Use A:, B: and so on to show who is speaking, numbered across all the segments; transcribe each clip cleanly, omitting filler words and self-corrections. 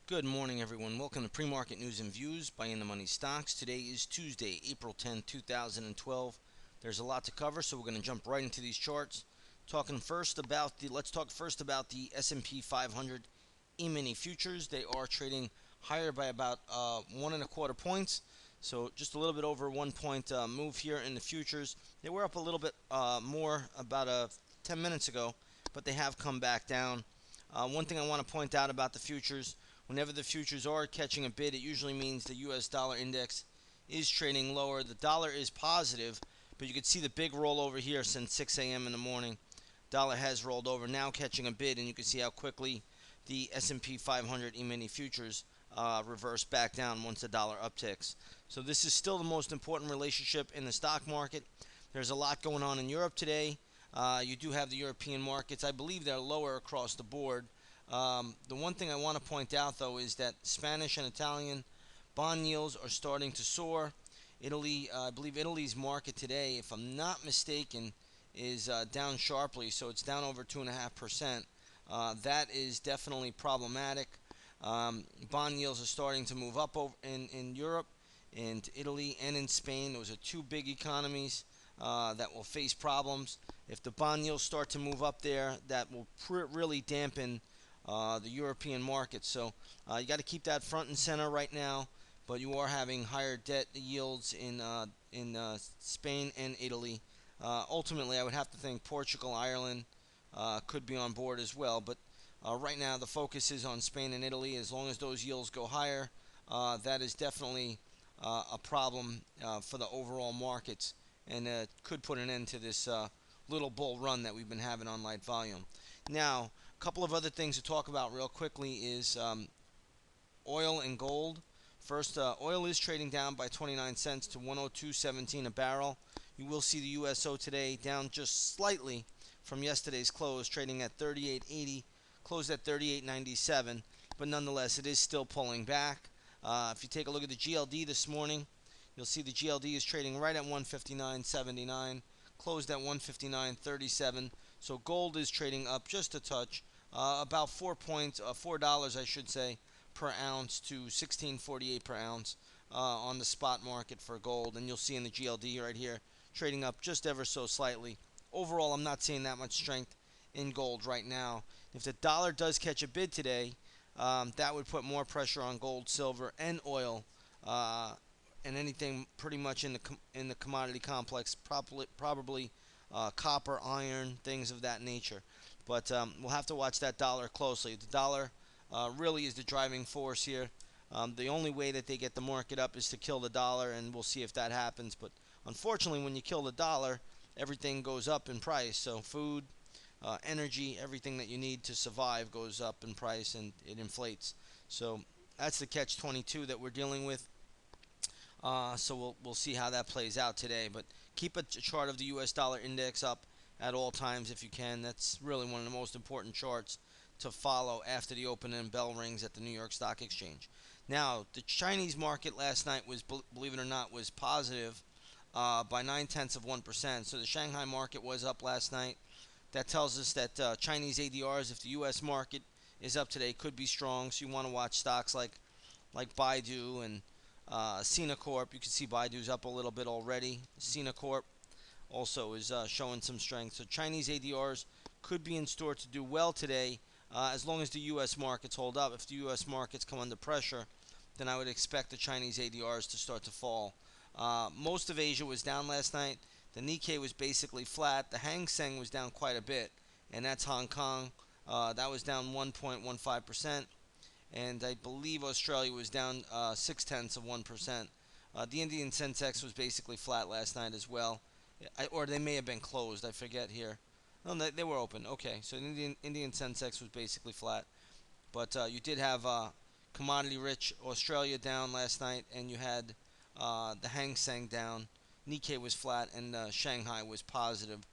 A: Good morning, everyone. Welcome to Pre-Market News and Views by In the Money Stocks. Today is Tuesday, April 10, 2012. There's a lot to cover, so we're going to jump right into these charts. Let's talk first about the S&P 500 E-mini futures. They are trading higher by about 1.25 points. So just a little bit over 1 point move here in the futures. They were up a little bit more about 10 minutes ago, but they have come back down. One thing I want to point out about the futures, whenever the futures are catching a bid, it usually means the US dollar index is trading lower. The dollar is positive, but you can see the big rollover here since 6 a.m. in the morning. Dollar has rolled over, now catching a bid, and you can see how quickly the S&P 500 E-mini futures reverse back down once the dollar upticks. So this is still the most important relationship in the stock market. There's a lot going on in Europe today. You do have the European markets. I believe they're lower across the board. The one thing I want to point out, though, is that Spanish and Italian bond yields are starting to soar. Italy, I believe Italy's market today, if I'm not mistaken, is down sharply, so it's down over 2.5%. That is definitely problematic. Bond yields are starting to move up over in Europe, in Italy, and in Spain. Those are two big economies that will face problems. If the bond yields start to move up there, that will really dampen the European market. So you got to keep that front and center right now. But you are having higher debt yields in Spain and Italy. Ultimately, I would have to think Portugal, Ireland could be on board as well. But right now, the focus is on Spain and Italy. As long as those yields go higher, that is definitely a problem for the overall markets, and could put an end to this little bull run that we've been having on light volume. Now, a couple of other things to talk about real quickly is oil and gold. First, oil is trading down by 29 cents to 102.17 a barrel. You will see the USO today down just slightly from yesterday's close, trading at 38.80, closed at 38.97, but nonetheless, it is still pulling back. If you take a look at the GLD this morning, you'll see the GLD is trading right at 159.79, closed at 159.37. So gold is trading up just a touch, about $4, I should say, per ounce to 16.48 per ounce on the spot market for gold. And you'll see in the GLD right here, trading up just ever so slightly. Overall, I'm not seeing that much strength in gold right now. If the dollar does catch a bid today, that would put more pressure on gold, silver, and oil, and anything pretty much in the commodity complex, probably copper, iron, things of that nature. But we'll have to watch that dollar closely. The dollar really is the driving force here. The only way that they get the market up is to kill the dollar, and we'll see if that happens. But unfortunately, when you kill the dollar, everything goes up in price. So food, energy, everything that you need to survive goes up in price, and it inflates. So that's the catch-22 that we're dealing with. So we'll see how that plays out today. But keep a chart of the U.S. dollar index up at all times if you can. That's really one of the most important charts to follow after the open and bell rings at the New York Stock Exchange. Now, the Chinese market last night was, believe it or not, was positive by 0.9%. So the Shanghai market was up last night. That tells us that Chinese ADRs, if the U.S. market is up today, could be strong. So you want to watch stocks like Baidu and Sina Corp. You can see Baidu's up a little bit already. Sina Corp also is showing some strength. So Chinese ADRs could be in store to do well today as long as the U.S. markets hold up. If the U.S. markets come under pressure, then I would expect the Chinese ADRs to start to fall. Most of Asia was down last night. The Nikkei was basically flat. The Hang Seng was down quite a bit, and that's Hong Kong. That was down 1.15%. And I believe Australia was down 0.6%. The Indian Sensex was basically flat last night as well, or they may have been closed. I forget here. No, they were open. Okay, so the Indian Sensex was basically flat, but you did have commodity-rich Australia down last night, and you had the Hang Seng down. Nikkei was flat, and Shanghai was positive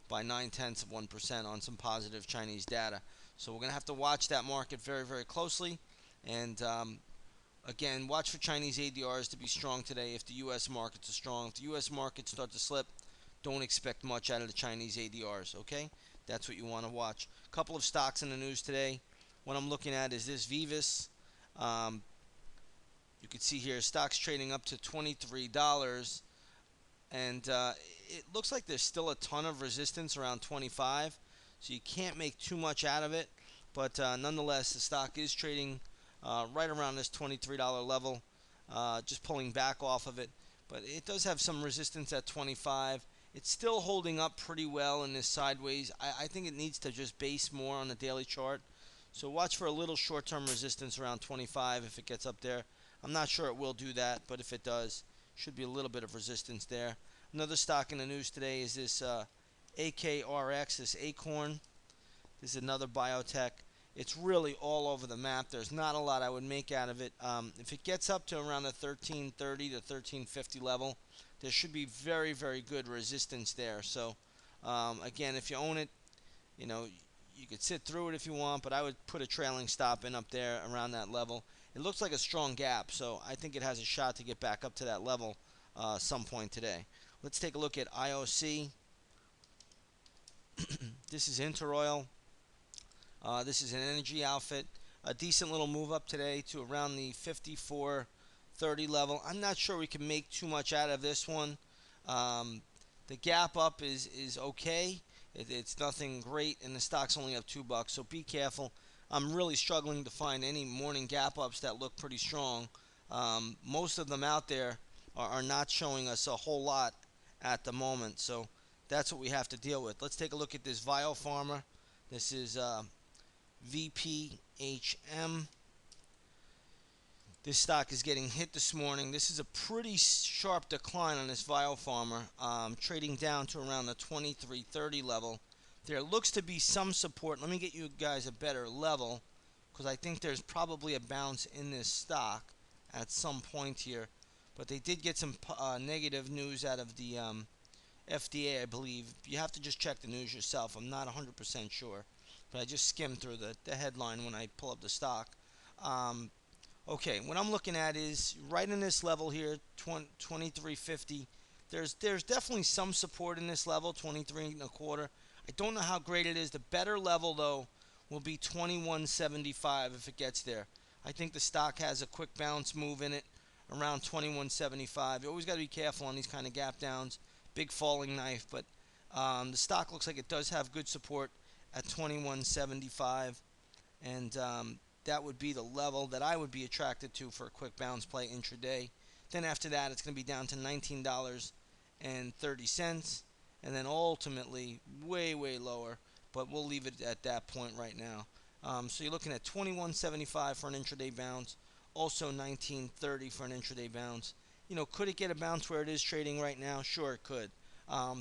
A: by 0.9% on some positive Chinese data. So we're going to have to watch that market very, very closely. And again, watch for Chinese ADRs to be strong today if the U.S. markets are strong. If the U.S. markets start to slip, don't expect much out of the Chinese ADRs, okay? That's what you want to watch. A couple of stocks in the news today. What I'm looking at is this Vivus. Um, you can see here stocks trading up to $23, and it looks like there's still a ton of resistance around 25, so you can't make too much out of it. But nonetheless, the stock is trading right around this $23 level, just pulling back off of it. But it does have some resistance at 25. It's still holding up pretty well in this sideways. I think it needs to just base more on the daily chart. So watch for a little short-term resistance around 25 if it gets up there. I'm not sure it will do that, but if it does, should be a little bit of resistance there. Another stock in the news today is this AKRX, this Acorn. This is another biotech. It's really all over the map. There's not a lot I would make out of it. If it gets up to around the 1330 to 1350 level, there should be very, very good resistance there. So, again, if you own it, you know, you could sit through it if you want, but I would put a trailing stop in up there around that level. It looks like a strong gap, so I think it has a shot to get back up to that level some point today. Let's take a look at IOC. This is Interoil. This is an energy outfit. A decent little move up today to around the 54.30 level. I'm not sure we can make too much out of this one. The gap up is okay. It's nothing great, and the stock's only up $2, so be careful. I'm really struggling to find any morning gap ups that look pretty strong. Most of them out there are not showing us a whole lot at the moment, so that's what we have to deal with. Let's take a look at this Biopharma. This is VPHM. This stock is getting hit this morning. This is a pretty sharp decline on this Biopharma, trading down to around the 23.30 level. There looks to be some support. Let me get you guys a better level, because I think there's probably a bounce in this stock at some point here. But they did get some negative news out of the FDA, I believe. You have to just check the news yourself. I'm not 100% sure, but I just skimmed through the headline when I pull up the stock. Okay, what I'm looking at is right in this level here, 23.50. There's definitely some support in this level, 23.25. I don't know how great it is. The better level, though, will be 21.75 if it gets there. I think the stock has a quick bounce move in it around 21.75. You always got to be careful on these kind of gap downs. Big falling knife, but the stock looks like it does have good support at 21.75, and that would be the level that I would be attracted to for a quick bounce play intraday. Then after that, it's going to be down to $19.30, and then ultimately way, way lower, but we'll leave it at that point right now. So you're looking at 21.75 for an intraday bounce, also 19.30 for an intraday bounce. You know, could it get a bounce where it is trading right now? Sure, it could.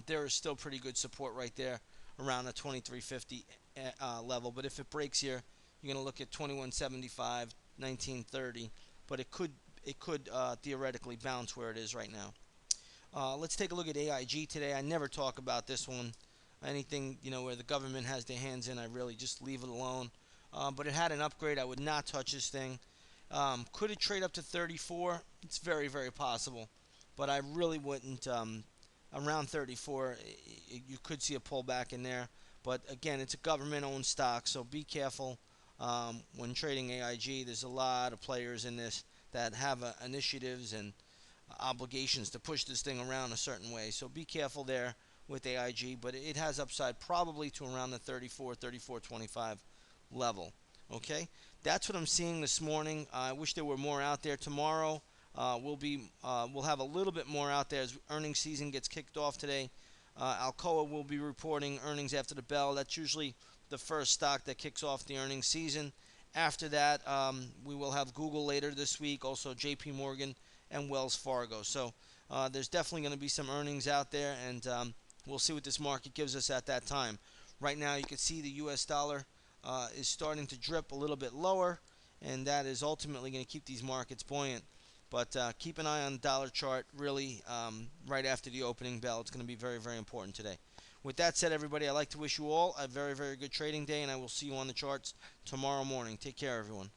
A: There is still pretty good support right there around the 23.50 level, but if it breaks here, you're going to look at 21.75, 19.30, but it could theoretically bounce where it is right now. Let's take a look at AIG today. I never talk about this one. Anything, you know, where the government has their hands in, I really just leave it alone. But it had an upgrade. I would not touch this thing. Could it trade up to 34? It's very, very possible, but I really wouldn't. Around 34, you could see a pullback in there. But again, it's a government-owned stock, so be careful when trading AIG. There's a lot of players in this that have initiatives and obligations to push this thing around a certain way. So be careful there with AIG, but it has upside probably to around the 34.25 level. Okay, that's what I'm seeing this morning. I wish there were more out there. Tomorrow we'll have a little bit more out there as earnings season gets kicked off today. Alcoa will be reporting earnings after the bell. That's usually the first stock that kicks off the earnings season. After that, we will have Google later this week, also JP Morgan and Wells Fargo. So there's definitely going to be some earnings out there, and we'll see what this market gives us at that time. Right now, you can see the U.S. dollar is starting to drip a little bit lower, and that is ultimately going to keep these markets buoyant. But keep an eye on the dollar chart really right after the opening bell. It's going to be very, very important today. With that said, everybody, I'd like to wish you all a very, very good trading day, and I will see you on the charts tomorrow morning. Take care, everyone.